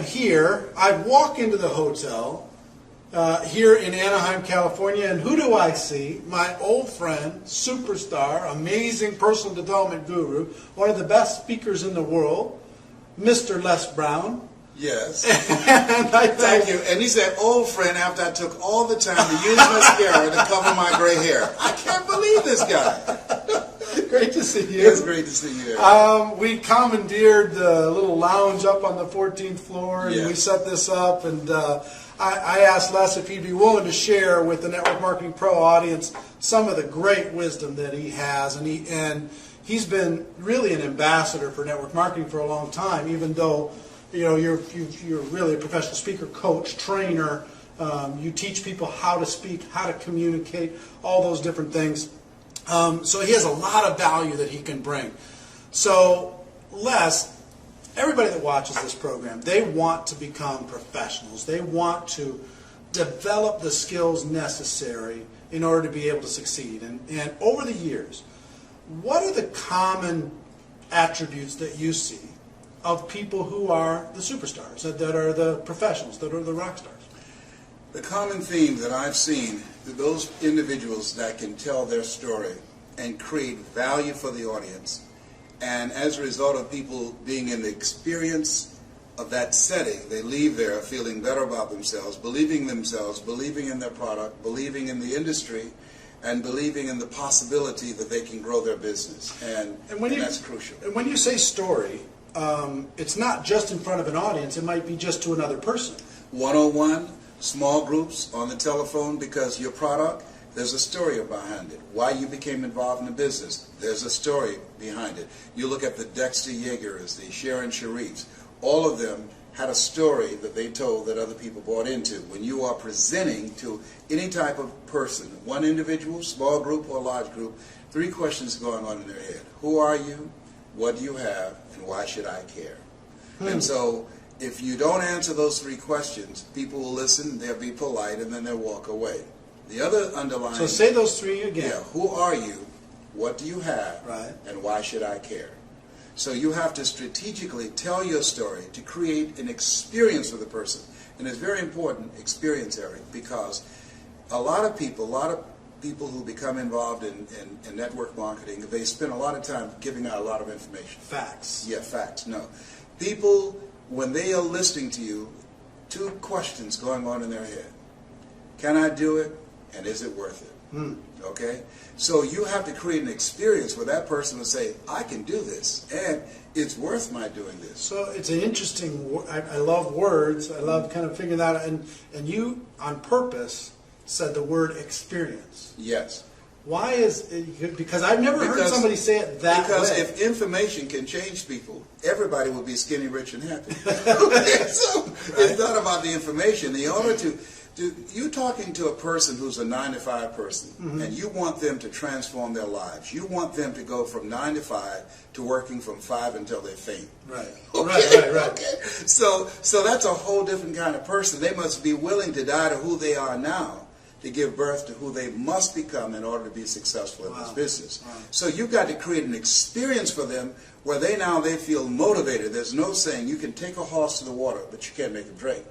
am here. I walk into the hotel here in Anaheim, California, and who do I see? My old friend, superstar, amazing personal development guru, one of the best speakers in the world, Mr. Les Brown. Yes. And Thank you. And he's that old friend after I took all the time to use mascara to cover my gray hair. I can't believe this guy. Great to see you. It's great to see you. We commandeered the little lounge up on the 14th floor, and Yes. we set this up. And I asked Les if he'd be willing to share with the Network Marketing Pro audience some of the great wisdom that he has. And he's been really an ambassador for network marketing for a long time, even though you're really a professional speaker, coach, trainer. You teach people how to speak, how to communicate, all those different things. So he has a lot of value that he can bring. So Les, everybody that watches this program, they want to become professionals. They want to develop the skills necessary in order to be able to succeed. And over the years, what are the common attributes that you see of people who are the superstars, that are the professionals, that are the rock stars? The common theme that I've seen, those individuals that can tell their story and create value for the audience, and as a result of people being in the experience of that setting, they leave there feeling better about themselves, believing in their product, believing in the industry, and believing in the possibility that they can grow their business. And that's crucial. And when you say story, it's not just in front of an audience. It might be just to another person. 101, small groups, on the telephone, because your product, there's a story behind it. Why you became involved in the business, there's a story behind it. You look at the Dexter Yeagers, the Sharon Sharifs, all of them had a story that they told that other people bought into. When you are presenting to any type of person, one individual, small group or large group, 3 questions going on in their head. Who are you? What do you have? And why should I care? And so if you don't answer those 3 questions, people will listen, they'll be polite, and then they'll walk away. The other underlying... So say those 3 again. Yeah, who are you? What do you have? Right. And why should I care? So you have to strategically tell your story to create an experience for the person. And it's very important, experience, Eric, because a lot of people who become involved in network marketing, they spend a lot of time giving out a lot of information. Facts. Yeah, facts. No. People, when they are listening to you, 2 questions going on in their head. Can I do it? And is it worth it? Okay? So you have to create an experience where that person will say, I can do this, and it's worth my doing this. So it's an interesting, I love words. I love kind of figuring that out. And you, on purpose, said the word experience. Yes. Why is it? Because I've never heard somebody say it that way. Because if information can change people, everybody will be skinny, rich, and happy. Okay? So it's not about the information. In order to you're talking to a person who's a 9-to-5 person, and you want them to transform their lives. You want them to go from 9 to 5 to working from 5 until they faint. Right. Okay? Right. Okay. So that's a whole different kind of person. They must be willing to die to who they are now to give birth to who they must become in order to be successful in this business. Wow. So you've got to create an experience for them where they feel motivated. There's no saying you can take a horse to the water, but you can't make him drink.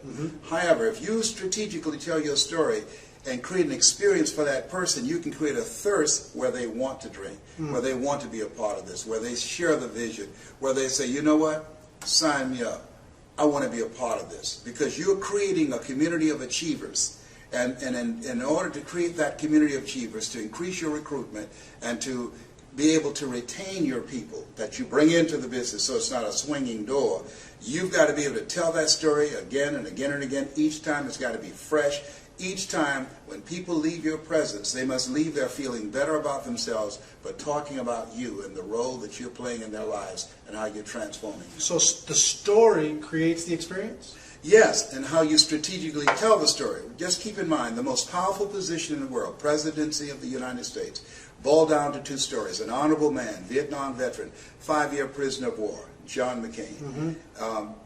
However, if you strategically tell your story and create an experience for that person, you can create a thirst where they want to drink, where they want to be a part of this, where they share the vision, where they say, you know what, sign me up. I want to be a part of this. Because you're creating a community of achievers. And in order to create that community of achievers, to increase your recruitment and to be able to retain your people that you bring into the business so it's not a swinging door, you've got to be able to tell that story again and again and again. Each time it's got to be fresh. Each time when people leave your presence, they must leave there feeling better about themselves, but talking about you and the role that you're playing in their lives and how you're transforming them. So the story creates the experience? Yes, and how you strategically tell the story. Just keep in mind, the most powerful position in the world, presidency of the United States, boiled down to 2 stories. An honorable man, Vietnam veteran, 5-year prisoner of war, John McCain.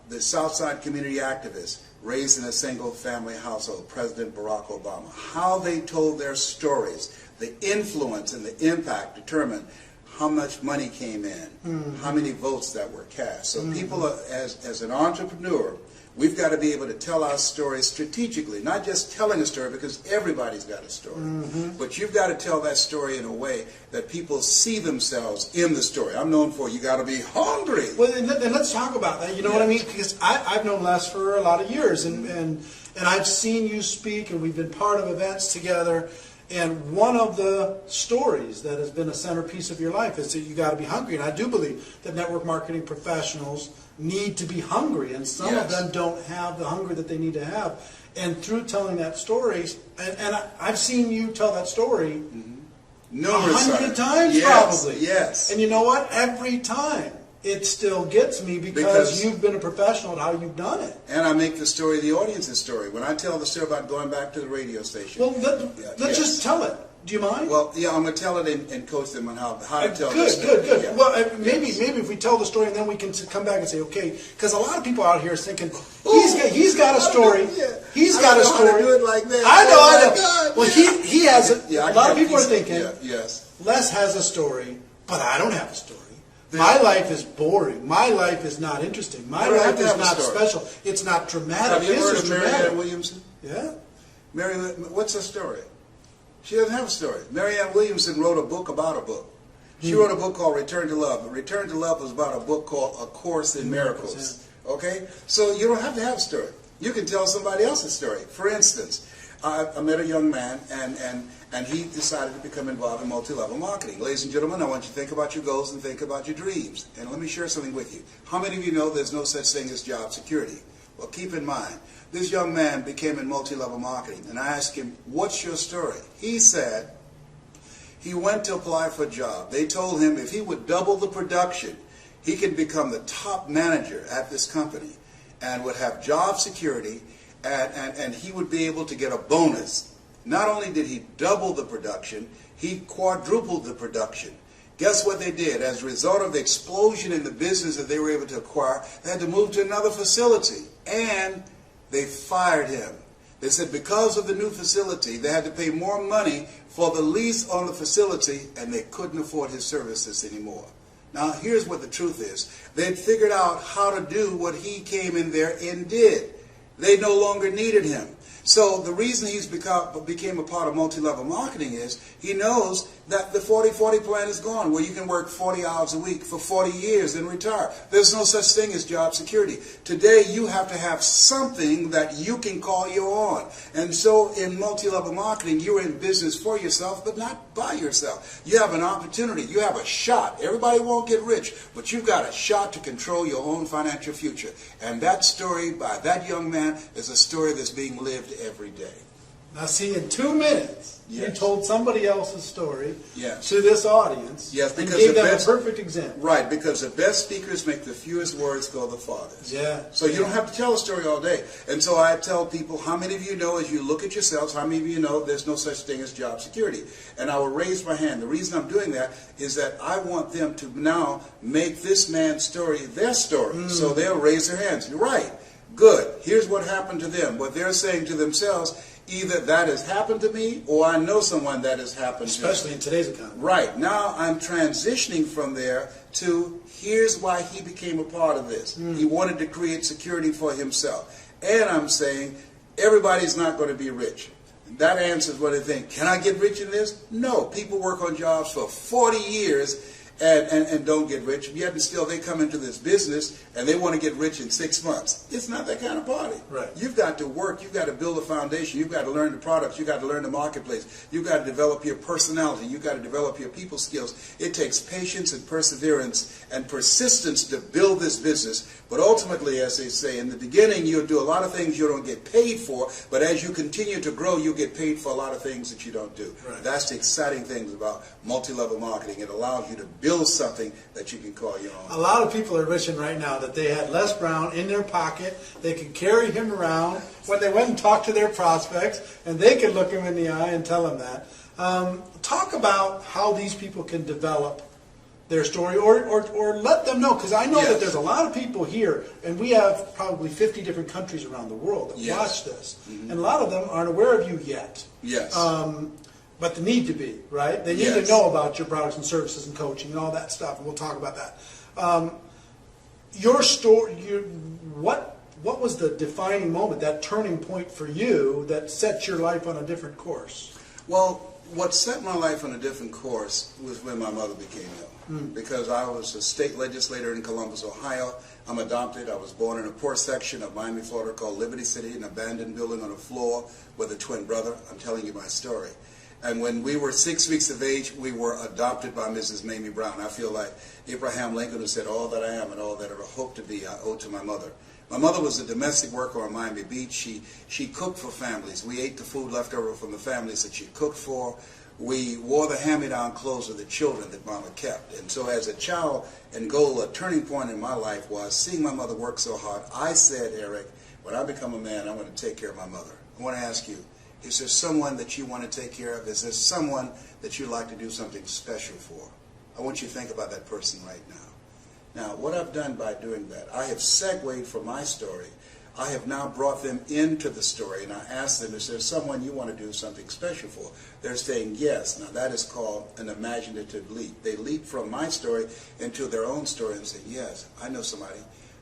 The Southside community activist, raised in a single-family household, President Barack Obama. How they told their stories, the influence and the impact determined how much money came in, how many votes that were cast. So people, as an entrepreneur, We've got to be able to tell our story strategically, not just telling a story, because everybody's got a story. But you've got to tell that story in a way that people see themselves in the story. I'm known for you got to be hungry. Well, and let's talk about that. You know what I mean? Because I've known Les for a lot of years, and I've seen you speak, and we've been part of events together. And one of the stories that has been a centerpiece of your life is that you got to be hungry. And I do believe that network marketing professionals need to be hungry, and some of them don't have the hunger that they need to have. And through telling that story, and I've seen you tell that story 100 times probably. Yes. And you know what? Every time it still gets me because you've been a professional at how you've done it. And I make the story the audience's story. When I tell the story about going back to the radio station. Well, let's just tell it. Do you mind? Well, yeah, I'm going to tell it and coach them on how to tell the story. Good. Yeah. Well, maybe if we tell the story and then we can come back and say, okay, because a lot of people out here are thinking, he's got a story. He's got a story. I don't know how to do it like that. I know. God, well, he has it. Yeah, a lot of people are thinking, yes. Les has a story, but I don't have a story. My life is boring. My life is not interesting. My life is not special. It's not dramatic. Have you heard of Marianne Williamson? Yeah. What's her story? She doesn't have a story. Marianne Williamson wrote a book about a book. She wrote a book called Return to Love. Return to Love was about a book called A Course in Miracles. Okay? So you don't have to have a story. You can tell somebody else's story. For instance, I met a young man, and he decided to become involved in multi-level marketing. Ladies and gentlemen, I want you to think about your goals and think about your dreams. And let me share something with you. How many of you know there's no such thing as job security? Well, keep in mind, this young man became in multi-level marketing, and I asked him, what's your story? He said he went to apply for a job. They told him if he would double the production, he could become the top manager at this company and would have job security, and he would be able to get a bonus. Not only did he double the production, he quadrupled the production. Guess what they did? As a result of the explosion in the business that they were able to acquire, they had to move to another facility, and they fired him. They said because of the new facility, they had to pay more money for the lease on the facility, and they couldn't afford his services anymore. Now, here's what the truth is. They'd figured out how to do what he came in there and did. They no longer needed him. So the reason he's became a part of multi-level marketing is he knows that the 40-40 plan is gone, where you can work 40 hours a week for 40 years and retire. There's no such thing as job security. Today, you have to have something that you can call your own. And so in multi-level marketing, you're in business for yourself, but not by yourself. You have an opportunity. You have a shot. Everybody won't get rich, but you've got a shot to control your own financial future. And that story by that young man is a story that's being lived every day. Now see, in 2 minutes, you told somebody else's story to this audience and because gave them a perfect example. Right, because the best speakers make the fewest words go the farthest. Yeah. So you don't have to tell a story all day. And so I tell people, how many of you know, as you look at yourselves, how many of you know there's no such thing as job security? And I will raise my hand. The reason I'm doing that is that I want them to now make this man's story their story. So they'll raise their hands. You're right. Good. Here's what happened to them. What they're saying to themselves, either that has happened to me or I know someone that has happened to me. Especially in today's economy. Right. Now I'm transitioning from there to here's why he became a part of this. He wanted to create security for himself. And I'm saying everybody's not going to be rich. That answers what they think. Can I get rich in this? No. People work on jobs for 40 years and don't get rich, yet and still they come into this business and they want to get rich in 6 months. It's not that kind of party. Right. You've got to work. You've got to build a foundation. You've got to learn the products. You've got to learn the marketplace. You've got to develop your personality. You've got to develop your people skills. It takes patience and perseverance and persistence to build this business. But ultimately, as they say, in the beginning, you'll do a lot of things you don't get paid for, but as you continue to grow, you'll get paid for a lot of things that you don't do. Right. That's the exciting things about multi-level marketing. It allows you to build something that you can call your own. A lot of people are wishing right now that they had Les Brown in their pocket. They could carry him around when they went and talked to their prospects, and they could look him in the eye and tell him that. Talk about how these people can develop their story, or let them know, because I know that there's a lot of people here, and we have probably 50 different countries around the world that watch this, and a lot of them aren't aware of you yet. Yes. But they need to be, right? They need to know about your products and services and coaching and all that stuff, and we'll talk about that. Your story, what was the defining moment, that turning point for you that set your life on a different course? Well, what set my life on a different course was when my mother became ill. Because I was a state legislator in Columbus, Ohio. I'm adopted. I was born in a poor section of Miami, Florida called Liberty City, an abandoned building on a floor with a twin brother. I'm telling you my story. And when we were 6 weeks of age, we were adopted by Mrs. Mamie Brown. I feel like Abraham Lincoln, who said, all that I am and all that I ever hope to be, I owe to my mother. My mother was a domestic worker on Miami Beach. She cooked for families. We ate the food left over from the families that she cooked for. We wore the hand-me-down clothes of the children that Mama kept. And so as a child and goal, a turning point in my life was seeing my mother work so hard. I said, Eric, when I become a man, I'm going to take care of my mother. I want to ask you, is there someone that you want to take care of? Is there someone that you'd like to do something special for? I want you to think about that person right now. Now, what I've done by doing that, I have segued from my story. I have now brought them into the story, and I asked them, is there someone you want to do something special for? They're saying yes. Now, that is called an imaginative leap. They leap from my story into their own story and say, yes, I know somebody.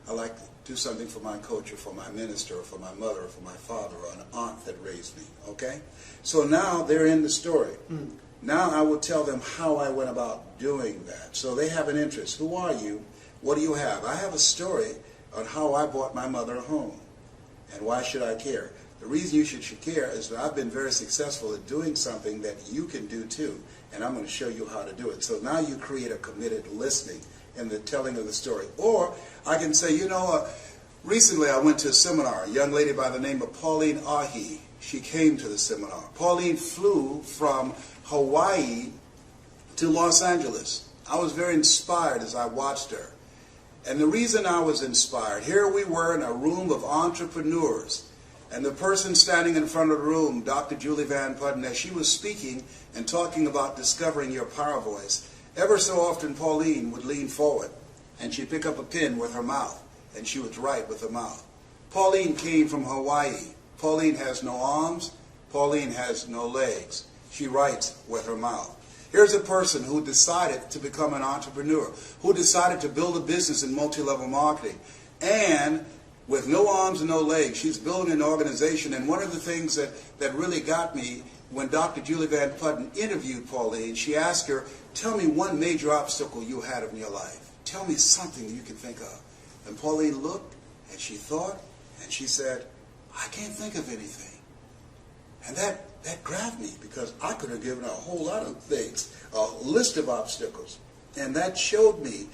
I'd like to do something for my coach or for my minister or for my mother or for my father or an aunt that raised me, okay? So now they're in the story. Now I will tell them how I went about doing that. So they have an interest. Who are you? What do you have? I have a story on how I bought my mother a home. And why should I care? The reason you should care is that I've been very successful at doing something that you can do too. And I'm going to show you how to do it. So now you create a committed listening in the telling of the story. Or I can say, you know, recently I went to a seminar. A young lady by the name of Pauline Ahi. She came to the seminar. Pauline flew from Hawaii to Los Angeles. I was very inspired as I watched her. And the reason I was inspired, here we were in a room of entrepreneurs, and the person standing in front of the room, Dr. Julie Van Putten, as she was speaking and talking about discovering your power voice, ever so often Pauline would lean forward, and she'd pick up a pen with her mouth, and she would write with her mouth. Pauline came from Hawaii. Pauline has no arms. Pauline has no legs. She writes with her mouth. Here's a person who decided to become an entrepreneur, who decided to build a business in multi-level marketing. And with no arms and no legs, she's building an organization. And one of the things that really got me, when Dr. Julie Van Putten interviewed Pauline, she asked her, tell me one major obstacle you had in your life. Tell me something that you can think of. And Pauline looked, and she thought, and she said, I can't think of anything. And that grabbed me, because I could have given her a whole lot of things, a list of obstacles. And that showed me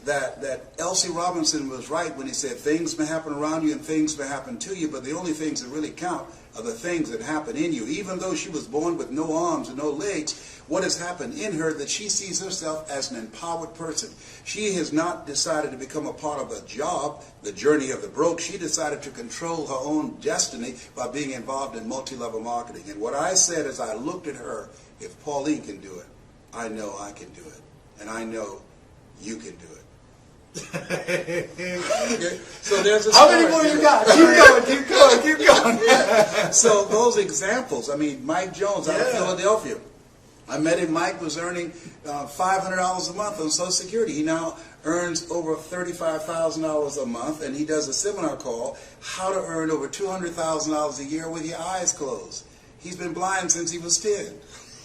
that Elsie Robinson was right when he said things may happen around you and things may happen to you, but the only things that really count are the things that happen in you. Even though she was born with no arms and no legs, what has happened in her that she sees herself as an empowered person. She has not decided to become a part of a job, the journey of the broke. She decided to control her own destiny by being involved in multi-level marketing. And what I said as I looked at her, if Pauline can do it, I know I can do it. And I know you can do it. Okay. So there's a story. How many more you got? Keep going. Yeah. So those examples, I mean, Mike Jones out of Philadelphia. I met him. Mike was earning $500 a month on Social Security. He now earns over $35,000 a month, and he does a seminar called How to Earn Over $200,000 a Year with Your Eyes Closed. He's been blind since he was 10.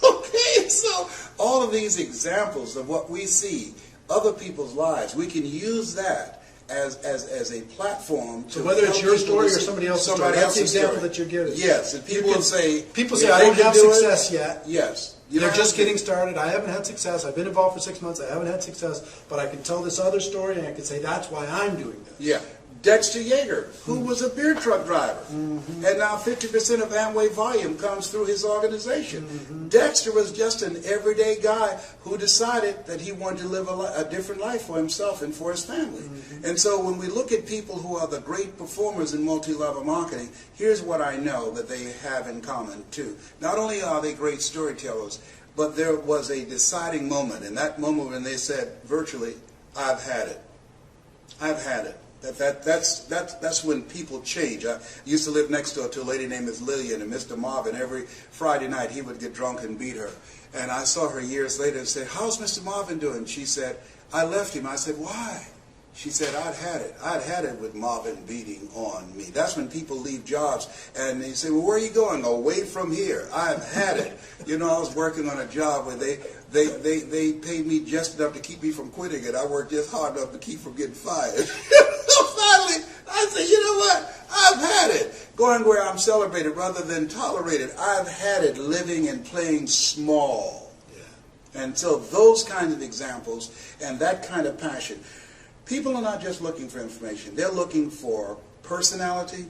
Okay, so all of these examples of what we see, other people's lives, we can use that as a platform to so whether it's your story or somebody else's story, that's the example that you're giving. Yes, and people say I don't have success yet. Yes. They're just getting started. I haven't had success. I've been involved for 6 months. I haven't had success, but I can tell this other story, and I can say that's why I'm doing this. Yeah. Dexter Yeager, who was a beer truck driver, and now 50% of Amway volume comes through his organization. Dexter was just an everyday guy who decided that he wanted to live a different life for himself and for his family. And so when we look at people who are the great performers in multi-level marketing, here's what I know that they have in common too. Not only are they great storytellers, but there was a deciding moment, and that moment when they said virtually, I've had it. I've had it. That's when people change. I used to live next door to a lady named Miss Lillian, and Mr. Marvin, every Friday night he would get drunk and beat her. And I saw her years later and said, how's Mr. Marvin doing? She said, I left him. I said, why? She said, I'd had it. I'd had it with Marvin beating on me. That's when people leave jobs and they say, well, where are you going? Away from here. I've had it. You know, I was working on a job where they paid me just enough to keep me from quitting it. I worked just hard enough to keep from getting fired. So finally, I said, you know what? I've had it. Going where I'm celebrated rather than tolerated. I've had it living and playing small. Yeah. And so those kinds of examples and that kind of passion. People are not just looking for information. They're looking for personality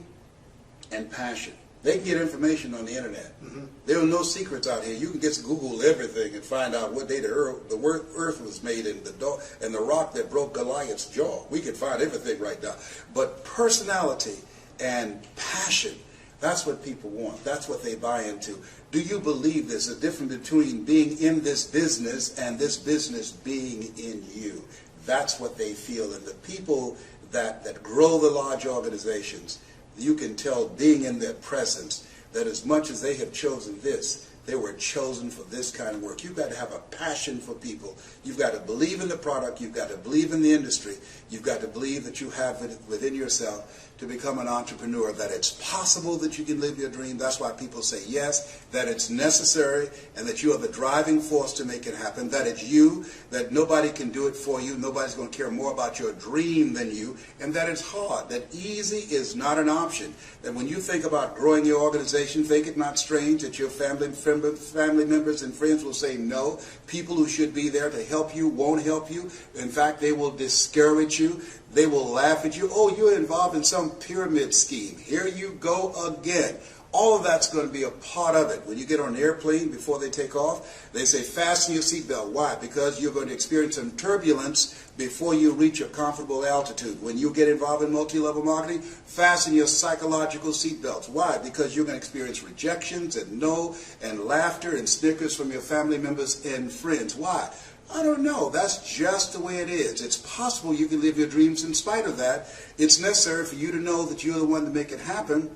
and passion. They can get information on the internet. Mm-hmm. There are no secrets out here. You can just Google everything and find out what day the earth was made and the rock that broke Goliath's jaw. We can find everything right now. But personality and passion, that's what people want. That's what they buy into. Do you believe there's a difference between being in this business and this business being in you? That's what they feel. And the people that grow the large organizations, you can tell being in their presence that as much as they have chosen this, they were chosen for this kind of work. You've got to have a passion for people. You've got to believe in the product. You've got to believe in the industry. You've got to believe that you have it within yourself to become an entrepreneur, that it's possible that you can live your dream. That's why people say yes, that it's necessary, and that you are the driving force to make it happen, that it's you, that nobody can do it for you, nobody's going to care more about your dream than you, and that it's hard, that easy is not an option. That when you think about growing your organization, think it not strange that your family members and friends will say no. People who should be there to help you won't help you. In fact, they will discourage you. They will laugh at you. Oh, you're involved in some pyramid scheme. Here you go again. All of that's going to be a part of it. When you get on an airplane before they take off, they say fasten your seatbelt. Why? Because you're going to experience some turbulence before you reach a comfortable altitude. When you get involved in multi-level marketing, fasten your psychological seatbelts. Why? Because you're going to experience rejections and no and laughter and snickers from your family members and friends. Why? I don't know. That's just the way it is. It's possible you can live your dreams in spite of that. It's necessary for you to know that you're the one to make it happen,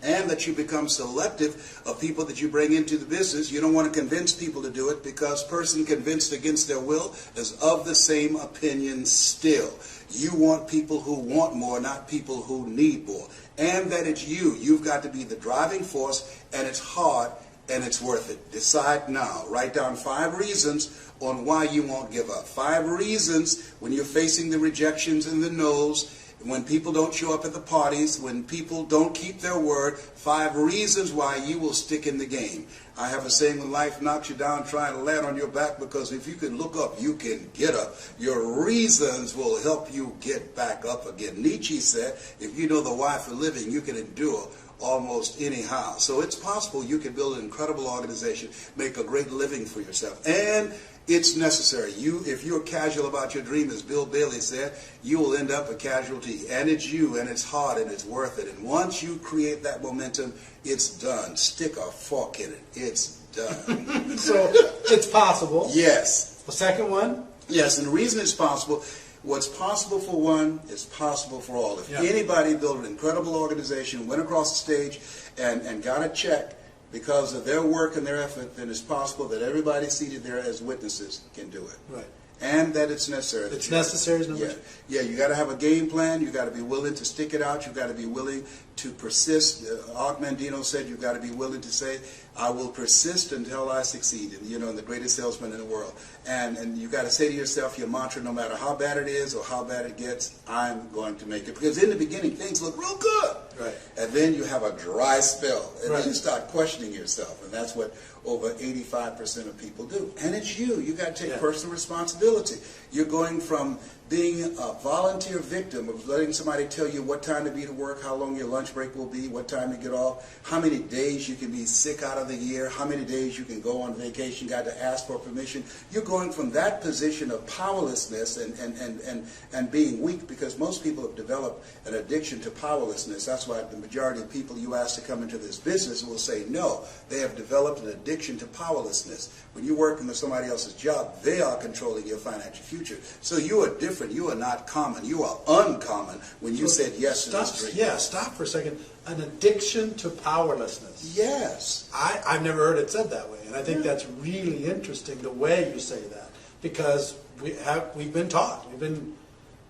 and that you become selective of people that you bring into the business. You don't want to convince people to do it, because person convinced against their will is of the same opinion still. You want people who want more, not people who need more. And that it's you. You've got to be the driving force, and it's hard, and it's worth it. Decide now. Write down 5 reasons on why you won't give up. 5 reasons when you're facing the rejections and the no's, when people don't show up at the parties, when people don't keep their word. 5 reasons why you will stick in the game. I have a saying, when life knocks you down, try to land on your back, because if you can look up, you can get up. Your reasons will help you get back up again. Nietzsche said, if you know the why for living, you can endure almost anyhow. So it's possible you can build an incredible organization, make a great living for yourself. And it's necessary. If you're casual about your dream, as Bill Bailey said, you will end up a casualty. And it's you, and it's hard, and it's worth it. And once you create that momentum, it's done. Stick a fork in it. It's done. So it's possible. Yes. The second one? Yes, and the reason it's possible, what's possible for one is possible for all. If anybody built an incredible organization, went across the stage, and got a check because of their work and their effort, then it's possible that everybody seated there as witnesses can do it. Right. And that it's necessary. It's necessary is number 2. Yeah, you got to have a game plan. You got to be willing to stick it out. You got to be willing to persist. Og Mandino said you got to be willing to say, I will persist until I succeed. And, you know, the greatest salesman in the world. And you got to say to yourself your mantra, no matter how bad it is or how bad it gets, I'm going to make it. Because in the beginning, things look real good. Right. And then you have a dry spell. And right. then you start questioning yourself. And that's what over 85% of people do. And it's you. You got to take personal responsibility. You're going from being a volunteer victim of letting somebody tell you what time to be to work, how long your lunch break will be, what time to get off, how many days you can be sick out of the year, how many days you can go on vacation, got to ask for permission. You're going from that position of powerlessness and being weak, because most people have developed an addiction to powerlessness. That's why the majority of people you ask to come into this business will say no. They have developed an addiction to powerlessness. When you're working with somebody else's job, they are controlling your financial future. So you are different. You are not common. You are uncommon when you said yes to this dream. Yeah, stop for a second. An addiction to powerlessness. Yes. I've never heard it said that way, and I think that's really interesting the way you say that, because we've been taught.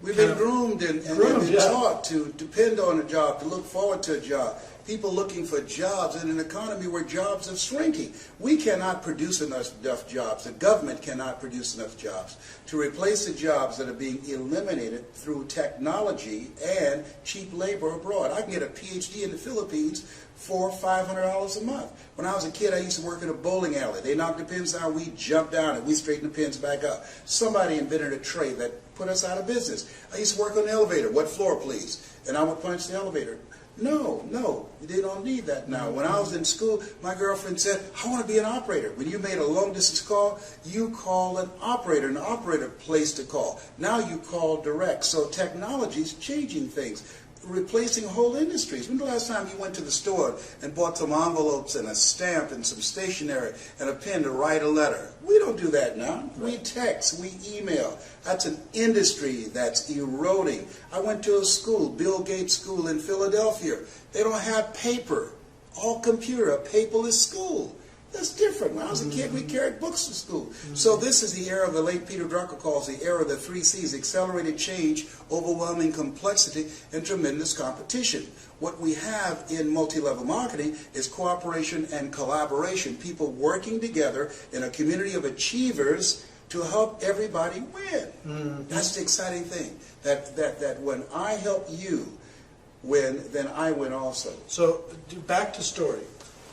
We've been groomed and been taught to depend on a job, to look forward to a job. People looking for jobs in an economy where jobs are shrinking. We cannot produce enough jobs. The government cannot produce enough jobs to replace the jobs that are being eliminated through technology and cheap labor abroad. I can get a PhD in the Philippines for $500 a month. When I was a kid, I used to work in a bowling alley. They knocked the pins down, we jumped down, and we straightened the pins back up. Somebody invented a trade that put us out of business. I used to work on the elevator. What floor, please? And I would punch the elevator. No, they don't need that now. When I was in school, my girlfriend said, I want to be an operator. When you made a long-distance call, you call an operator placed a call. Now you call direct. So technology is changing things, replacing whole industries. When the last time you went to the store and bought some envelopes and a stamp and some stationery and a pen to write a letter? We don't do that now. We text, we email. That's an industry that's eroding. I went to a school, Bill Gates School in Philadelphia. They don't have paper. All computer, a paperless school. That's different. When I was a kid, we carried books to school. So this is the era the late Peter Drucker calls the era of the 3 C's: accelerated change, overwhelming complexity, and tremendous competition. What we have in multi-level marketing is cooperation and collaboration, people working together in a community of achievers to help everybody win. That's the exciting thing, that when I help you win, then I win also. So back to story.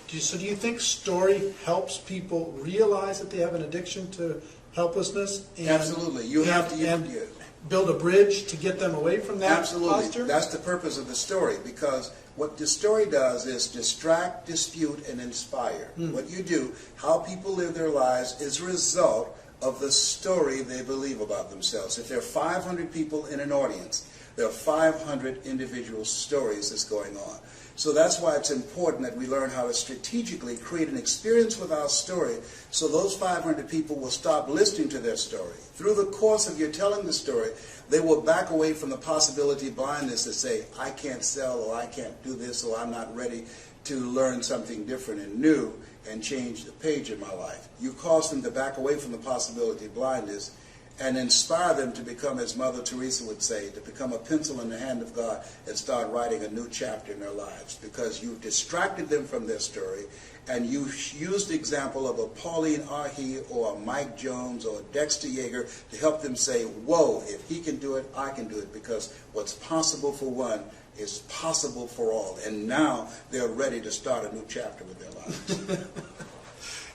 So do you think story helps people realize that they have an addiction to helplessness? And, absolutely. You have to build a bridge to get them away from that absolutely. posture? That's the purpose of the story, because what the story does is distract, dispute, and inspire. What you do, how people live their lives, is a result of the story they believe about themselves. If there are 500 people in an audience, there are 500 individual stories that's going on. So that's why it's important that we learn how to strategically create an experience with our story, so those 500 people will stop listening to their story. Through the course of your telling the story, they will back away from the possibility of blindness to say, I can't sell, or I can't do this, or I'm not ready to learn something different and new and change the page in my life. You cause them to back away from the possibility of blindness and inspire them to become, as Mother Teresa would say, to become a pencil in the hand of God and start writing a new chapter in their lives, because you've distracted them from their story, and you used the example of a Pauline Ahi or a Mike Jones or a Dexter Yeager to help them say, whoa, if he can do it, I can do it, because what's possible for one is possible for all. And now they're ready to start a new chapter with their lives.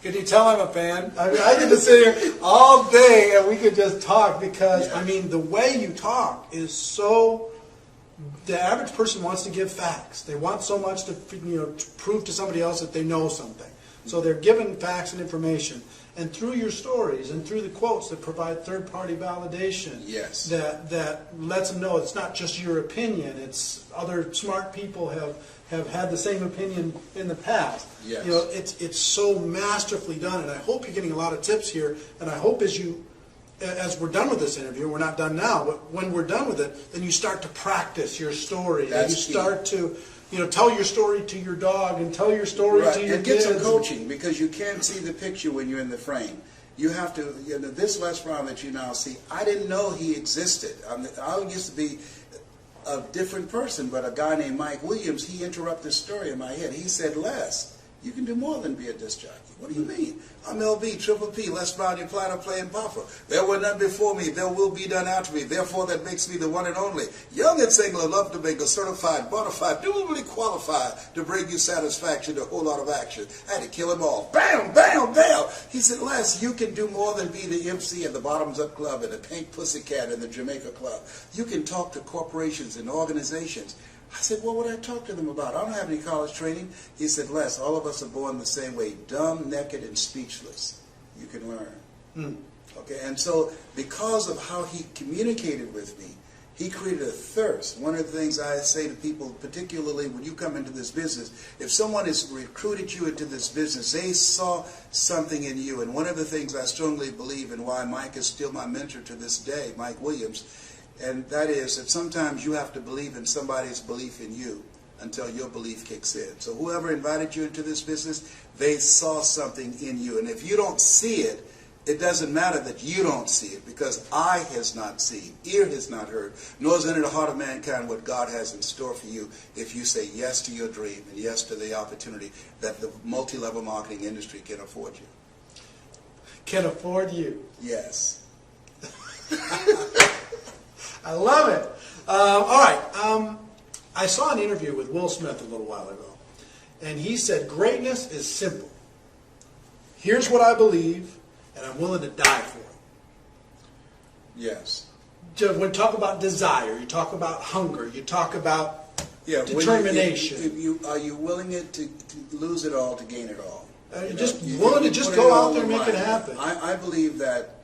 Can you tell I'm a fan? I mean, I get to sit here all day and we could just talk, because, I mean, the way you talk is so... The average person wants to give facts. They want so much to, to prove to somebody else that they know something. So they're given facts and information. And through your stories and through the quotes that provide third-party validation, that lets them know it's not just your opinion. It's other smart people have had the same opinion in the past. Yes. It's so masterfully done, and I hope you're getting a lot of tips here. And I hope as we're done with this interview, we're not done now, but when we're done with it, then you start to practice your story. That's and you start to tell your story to your dog and tell your story to your and get kids. some coaching, because you can't see the picture when you're in the frame. You have to, this Les Brown that you now see, I didn't know he existed. I used to be a different person, but a guy named Mike Williams, he interrupted the story in my head. He said, Les, you can do more than be a disc jockey. What do you mean? I'm LB, Triple P, Les Brown, your platinum playing Papa. There were none before me, there will be none after me. Therefore, that makes me the one and only. Young and single, love to make a certified, bonafide, duly qualified to bring you satisfaction, a whole lot of action. I had to kill him all. Bam, bam, bam. He said, Les, you can do more than be the MC at the Bottoms Up Club and the Pink Pussycat and the Jamaica Club. You can talk to corporations and organizations. I said, what would I talk to them about? I don't have any college training. He said, Les, all of us are born the same way, dumb, naked, and speechless. You can learn. Okay, and so because of how he communicated with me, he created a thirst. One of the things I say to people, particularly when you come into this business, if someone has recruited you into this business, they saw something in you. And one of the things I strongly believe, and why Mike is still my mentor to this day, Mike Williams, and that is that sometimes you have to believe in somebody's belief in you until your belief kicks in. So whoever invited you into this business, they saw something in you. And if you don't see it, it doesn't matter that you don't see it, because eye has not seen, ear has not heard, nor has entered the heart of mankind what God has in store for you if you say yes to your dream and yes to the opportunity that the multi-level marketing industry can afford you. Can afford you. Yes. I love it. All right. I saw an interview with Will Smith a little while ago, and he said, greatness is simple. Here's what I believe, and I'm willing to die for it. Yes. When you talk about desire, you talk about hunger, you talk about determination. Are you willing to lose it all to gain it all? You're just willing to just go out there and make it happen. I believe that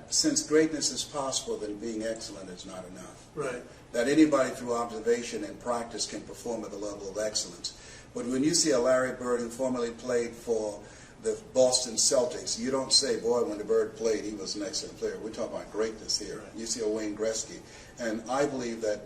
since greatness is possible, then being excellent is not enough. Right. That anybody through observation and practice can perform at the level of excellence. But when you see a Larry Bird who formerly played for the Boston Celtics, you don't say, boy, when the Bird played, he was an excellent player. We're talking about greatness here. Right. You see a Wayne Gretzky. And I believe that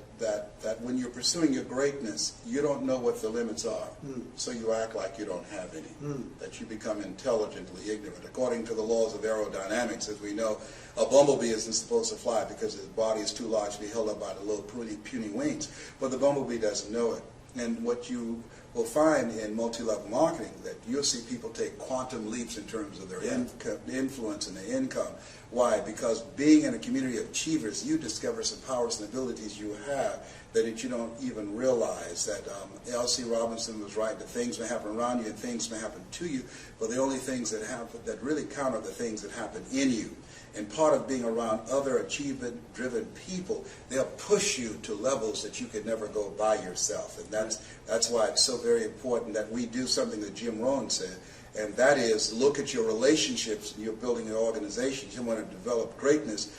when you're pursuing your greatness, you don't know what the limits are. So you act like you don't have any, that you become intelligently ignorant. According to the laws of aerodynamics, as we know, a bumblebee isn't supposed to fly because his body is too large to be held up by the little puny wings. But the bumblebee doesn't know it. And what you will find in multi-level marketing, that you'll see people take quantum leaps in terms of their influence and their income. Why? Because being in a community of achievers, you discover some powers and abilities you have that you don't even realize. That L.C. Robinson was right, that things may happen around you and things may happen to you, but the only things that happen that really count are the things that happen in you. And part of being around other achievement-driven people, they'll push you to levels that you could never go by yourself. And that's why it's so very important that we do something that Jim Rohn said, and that is look at your relationships. You're building an organization. You want to develop greatness.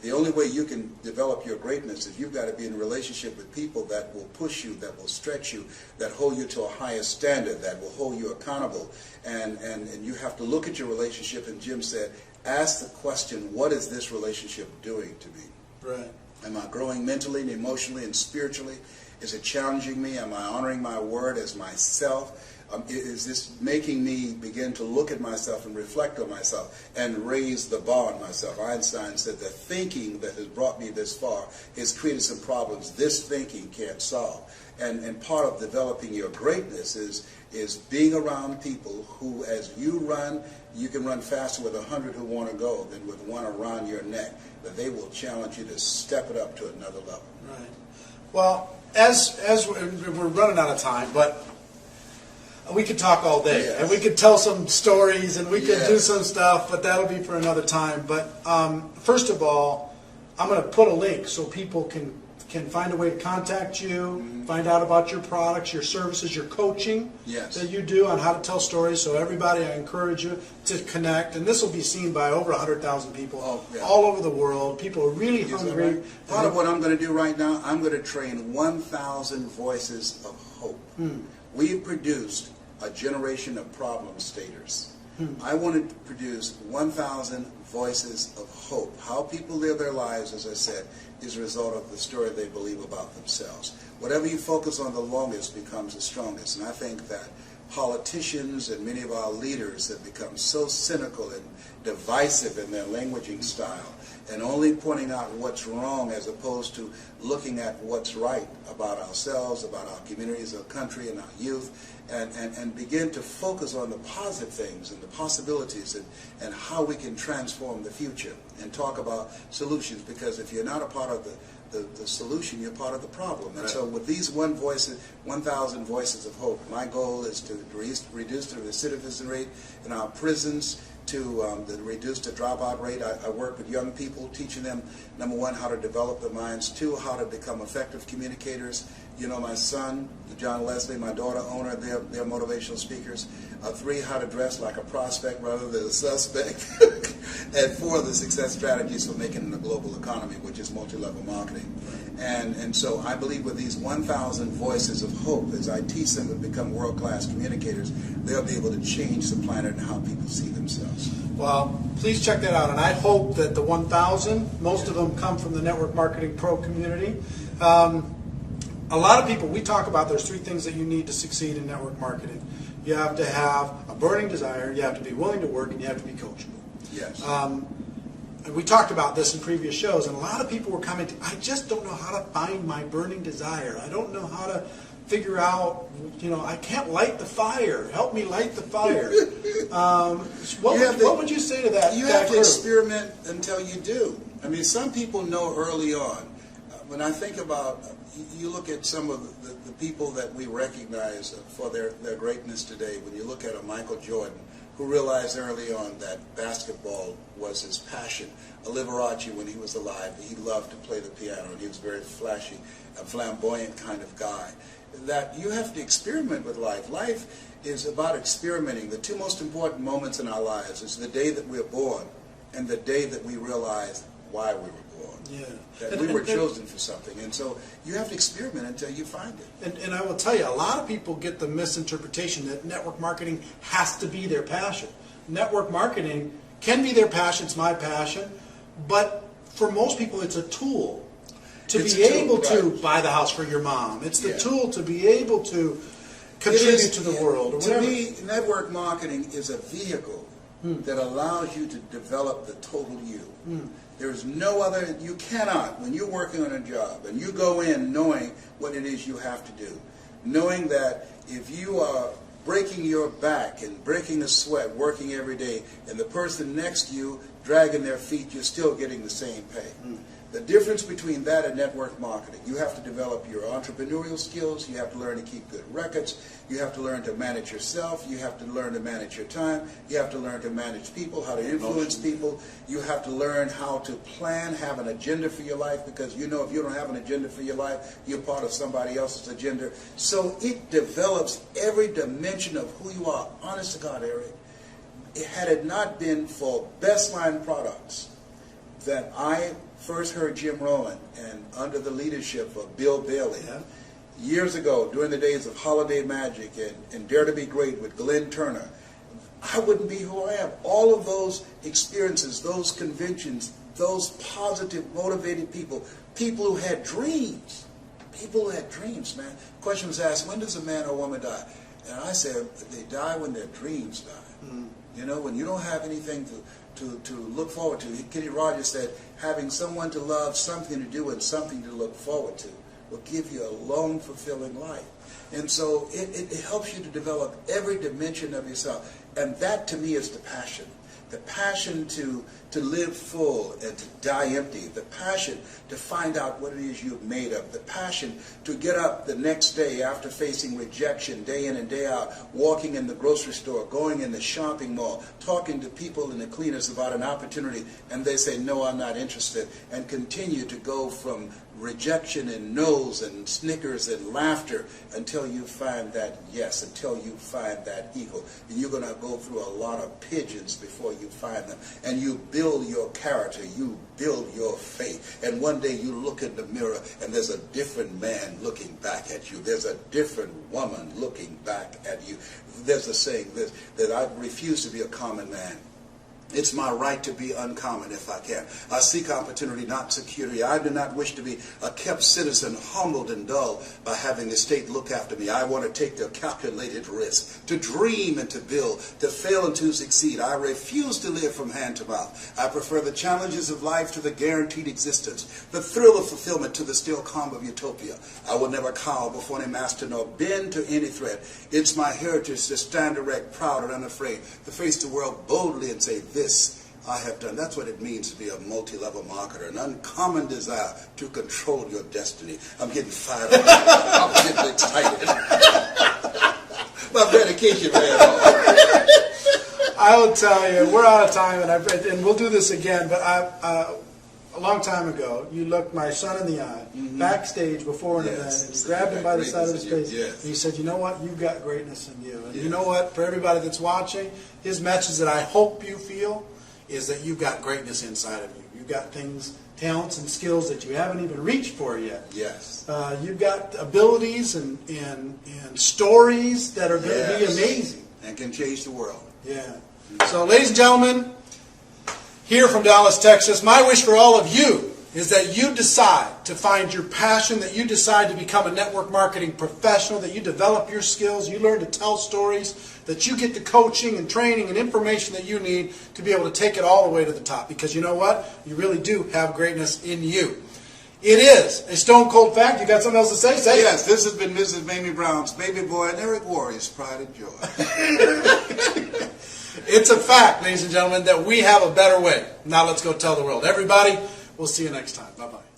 The only way you can develop your greatness is you've got to be in a relationship with people that will push you, that will stretch you, that hold you to a higher standard, that will hold you accountable. And you have to look at your relationship, and Jim said, ask the question, what is this relationship doing to me? Right. Am I growing mentally and emotionally and spiritually? Is it challenging me? Am I honoring my word as myself? Is this making me begin to look at myself and reflect on myself and raise the bar on myself? Einstein said the thinking that has brought me this far has created some problems this thinking can't solve. And part of developing your greatness is being around people who, as you run, you can run faster with 100 who want to go than with one around your neck, that they will challenge you to step it up to another level. Right. Well, as we're running out of time, but we could talk all day, yes. and we could tell some stories, and we could yes. do some stuff, but that'll be for another time. But first of all, I'm going to put a link so people can find a way to contact you, find out about your products, your services, your coaching yes. that you do on how to tell stories. So everybody, I encourage you to connect, and this will be seen by over 100,000 people all over the world. People are really hungry. Right? Part of what I'm going to do right now, I'm going to train 1,000 voices of hope. We've produced a generation of problem staters. I wanted to produce 1,000 voices of hope. How people live their lives, as I said, is a result of the story they believe about themselves. Whatever you focus on the longest becomes the strongest. And I think that politicians and many of our leaders have become so cynical and divisive in their languaging style, and only pointing out what's wrong as opposed to looking at what's right about ourselves, about our communities, our country, and our youth, and begin to focus on the positive things and the possibilities and how we can transform the future and talk about solutions. Because if you're not a part of the solution, you're part of the problem. And so with these 1,000 voices of hope, my goal is to reduce the recidivism rate in our prisons, to reduce the dropout rate. I work with young people, teaching them, number one, how to develop their minds, two, how to become effective communicators. You know, my son, John Leslie, my daughter, owner, they're motivational speakers. Three, how to dress like a prospect rather than a suspect. And four, the success strategies for making it in the global economy, which is multi-level marketing. And so I believe with these 1,000 voices of hope, as I teach them to become world-class communicators, they'll be able to change the planet and how people see themselves. Well, please check that out. And I hope that the 1,000, most of them come from the Network Marketing Pro community. A lot of people, we talk about there's three things that you need to succeed in network marketing. You have to have a burning desire, you have to be willing to work, and you have to be coachable. Yes. And we talked about this in previous shows, and a lot of people were commenting, I just don't know how to find my burning desire. I don't know how to figure out, I can't light the fire. Help me light the fire. What would you say to that? You have to experiment until you do. I mean, some people know early on. When I think about, you look at some of the people that we recognize for their greatness today, when you look at a Michael Jordan, who realized early on that basketball was his passion. A Liberace, when he was alive, he loved to play the piano, and he was very flashy, a flamboyant kind of guy. That you have to experiment with life. Life is about experimenting. The two most important moments in our lives is the day that we're born and the day that we realize why we were born. Yeah. That we were chosen for something. And so you have to experiment until you find it. And I will tell you, a lot of people get the misinterpretation that network marketing has to be their passion. Network marketing can be their passion, it's my passion, but for most people it's a tool to be able to buy the house for your mom. It's the tool to be able to contribute to the world. Or to me, network marketing is a vehicle that allows you to develop the total you. There's no other, you cannot, when you're working on a job and you go in knowing what it is you have to do, knowing that if you are breaking your back and breaking a sweat working every day and the person next to you dragging their feet, you're still getting the same pay. The difference between that and network marketing, you have to develop your entrepreneurial skills, you have to learn to keep good records, you have to learn to manage yourself, you have to learn to manage your time, you have to learn to manage people, how to influence people, you have to learn how to plan, have an agenda for your life, because if you don't have an agenda for your life, you're part of somebody else's agenda. So it develops every dimension of who you are. Honest to God, Eric, had it not been for Best Line Products that I first heard Jim Rowland, and under the leadership of Bill Bailey, years ago, during the days of Holiday Magic and Dare to Be Great with Glenn Turner, I wouldn't be who I am. All of those experiences, those conventions, those positive, motivated people who had dreams. People who had dreams, man. The question was asked, when does a man or woman die? And I said, they die when their dreams die. When you don't have anything to look forward to. Kenny Rogers said, having someone to love, something to do, and something to look forward to will give you a long, fulfilling life. And so it helps you to develop every dimension of yourself. And that, to me, is the passion. The passion to live full and to die empty. The passion to find out what it is you're made of. The passion to get up the next day after facing rejection day in and day out, walking in the grocery store, going in the shopping mall, talking to people in the cleaners about an opportunity, and they say, no, I'm not interested, and continue to go from rejection and no's and snickers and laughter until you find that yes, until you find that eagle. And you're going to go through a lot of pigeons before you find them. And you build your character, you build your faith. And one day you look in the mirror and there's a different man looking back at you. There's a different woman looking back at you. There's a saying that I refuse to be a common man. It's my right to be uncommon if I can. I seek opportunity, not security. I do not wish to be a kept citizen, humbled and dull by having the state look after me. I want to take the calculated risk, to dream and to build, to fail and to succeed. I refuse to live from hand to mouth. I prefer the challenges of life to the guaranteed existence, the thrill of fulfillment to the still calm of utopia. I will never cower before any master nor bend to any threat. It's my heritage to stand erect, proud and unafraid, to face the world boldly and say, this I have done. That's what it means to be a multi-level marketer, an uncommon desire to control your destiny. I'm getting fired up. I'm getting excited. My medication ran off. I will tell you, we're out of time, and we'll do this again, but a long time ago, you looked my son in the eye, backstage before an event, and you grabbed him by the side of his face, and you said, you know what, you've got greatness in you. And you know what, for everybody that's watching, his message that I hope you feel is that you've got greatness inside of you. You've got things, talents and skills that you haven't even reached for yet. Yes. You've got abilities and stories that are going to be amazing. And can change the world. Yeah. So, ladies and gentlemen, here from Dallas, Texas, my wish for all of you is that you decide to find your passion, that you decide to become a network marketing professional, that you develop your skills, you learn to tell stories, that you get the coaching and training and information that you need to be able to take it all the way to the top. Because you know what? You really do have greatness in you. It is a stone cold fact. You got something else to say? Say yes, this has been Mrs. Mamie Brown's baby boy and Eric Warrior's pride and joy. It's a fact, ladies and gentlemen, that we have a better way. Now let's go tell the world. Everybody, we'll see you next time. Bye-bye.